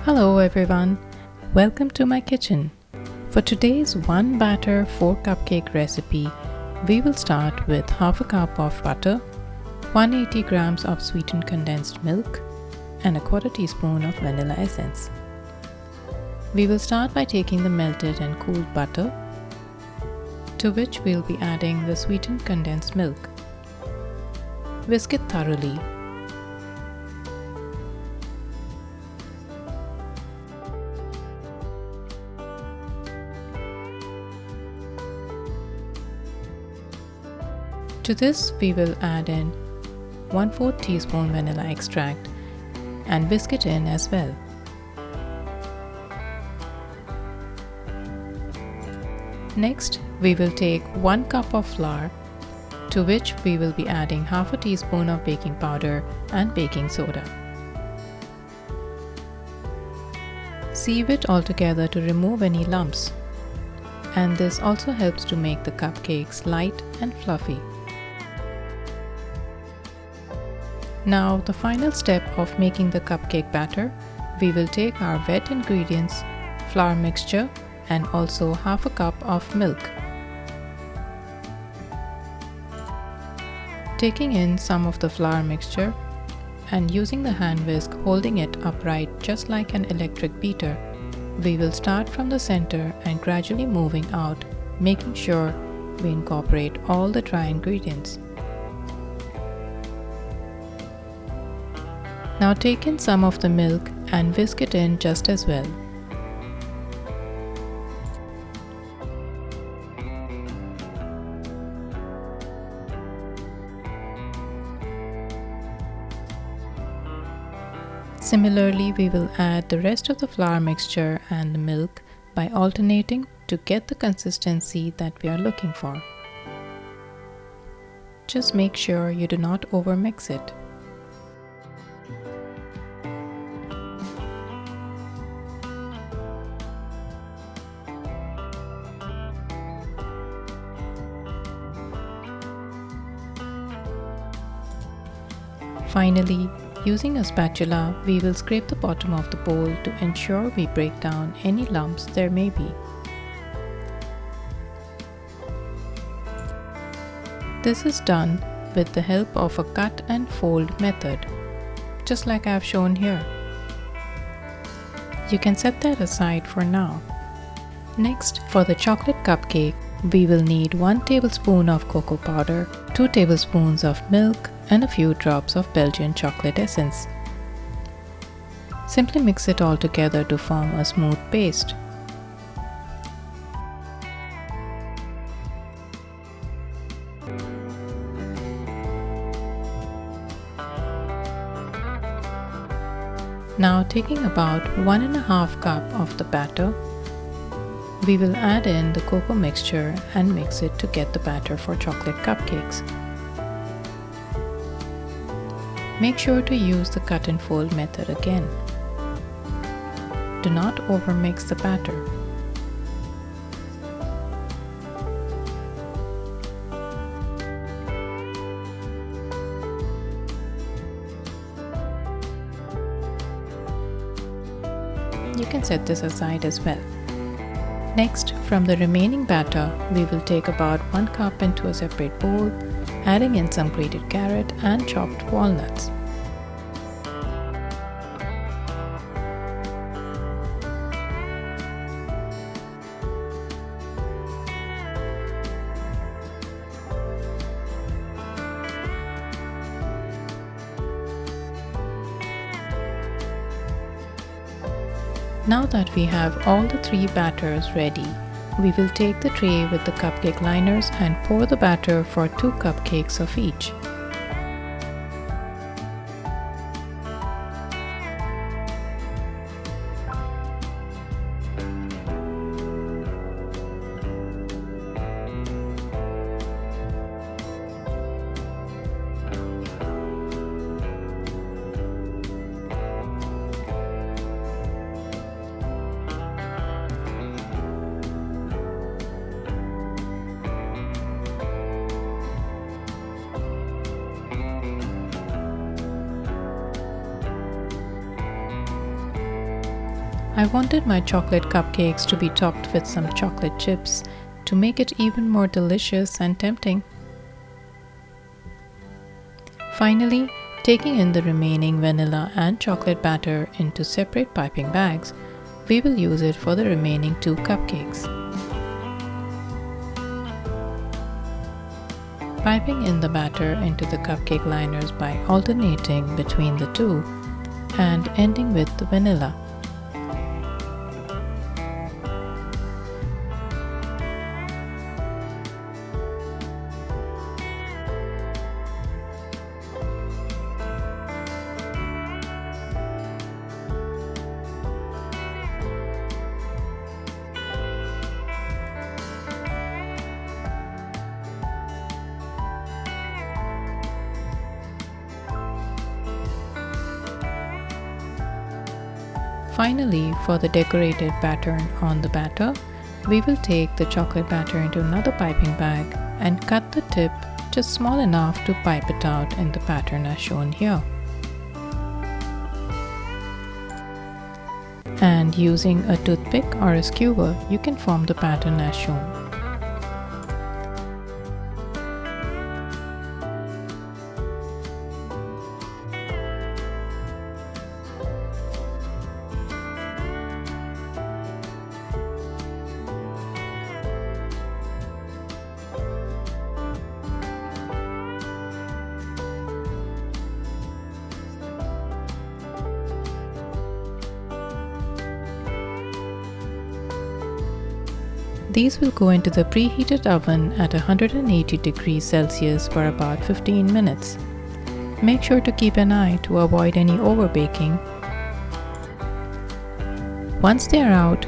Hello everyone, welcome to my kitchen. For today's one batter 4 cupcake recipe, we will start with half a cup of butter, 180 grams of sweetened condensed milk, and a quarter teaspoon of vanilla essence. We will start by taking the melted and cooled butter, to which we'll be adding the sweetened condensed milk. Whisk it thoroughly. To this, we will add in 1/4 teaspoon vanilla extract and whisk it in as well. Next, we will take 1 cup of flour, to which we will be adding half a teaspoon of baking powder and baking soda. Sieve it all together to remove any lumps, and this also helps to make the cupcakes light and fluffy. Now, the final step of making the cupcake batter, we will take our wet ingredients, flour mixture, and also half a cup of milk. Taking in some of the flour mixture and using the hand whisk holding it upright just like an electric beater, we will start from the center and gradually moving out, making sure we incorporate all the dry ingredients. Now take in some of the milk and whisk it in just as well. Similarly, we will add the rest of the flour mixture and the milk by alternating to get the consistency that we are looking for. Just make sure you do not overmix it. Finally, using a spatula, we will scrape the bottom of the bowl to ensure we break down any lumps there may be. This is done with the help of a cut and fold method, just like I have shown here. You can set that aside for now. Next, for the chocolate cupcake, we will need 1 tablespoon of cocoa powder, 2 tablespoons of milk, and a few drops of Belgian chocolate essence. Simply mix it all together to form a smooth paste. Now, taking about 1½ cup of the batter, we will add in the cocoa mixture and mix it to get the batter for chocolate cupcakes. Make sure to use the cut and fold method again. Do not overmix the batter. You can set this aside as well. Next, from the remaining batter, we will take about 1 cup into a separate bowl, adding in some grated carrot and chopped walnuts. Now that we have all the 3 batters ready, we will take the tray with the cupcake liners and pour the batter for 2 cupcakes of each. I wanted my chocolate cupcakes to be topped with some chocolate chips to make it even more delicious and tempting. Finally, taking in the remaining vanilla and chocolate batter into separate piping bags, we will use it for the remaining 2 cupcakes. Piping in the batter into the cupcake liners by alternating between the two and ending with the vanilla. Finally, for the decorated pattern on the batter, we will take the chocolate batter into another piping bag and cut the tip just small enough to pipe it out in the pattern as shown here. And using a toothpick or a skewer, you can form the pattern as shown. These will go into the preheated oven at 180 degrees Celsius for about 15 minutes. Make sure to keep an eye to avoid any overbaking. Once they are out,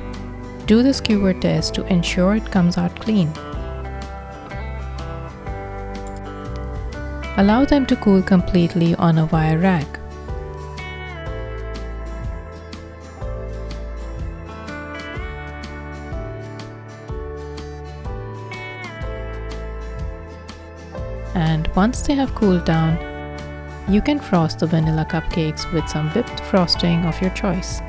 do the skewer test to ensure it comes out clean. Allow them to cool completely on a wire rack. And once they have cooled down, you can frost the vanilla cupcakes with some whipped frosting of your choice.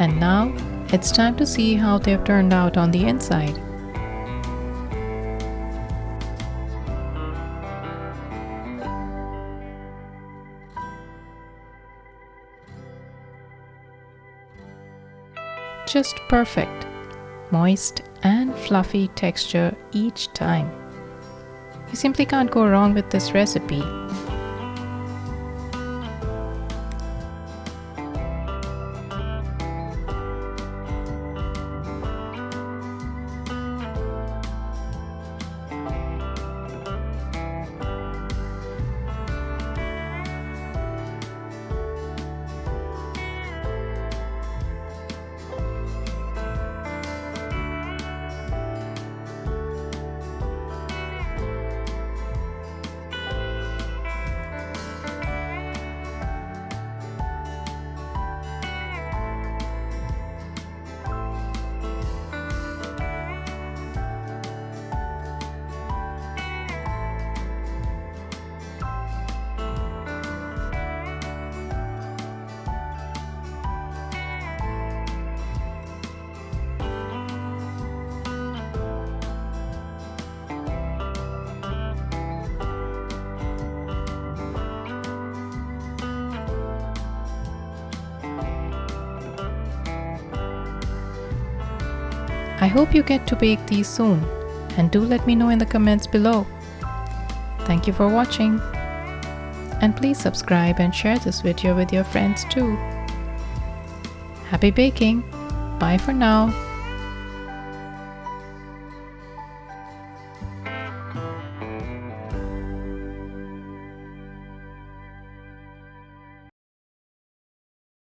And now, it's time to see how they've turned out on the inside. Just perfect, moist and fluffy texture each time. You simply can't go wrong with this recipe. I hope you get to bake these soon, and do let me know in the comments below. Thank you for watching, and please subscribe and share this video with your friends too. Happy baking! Bye for now.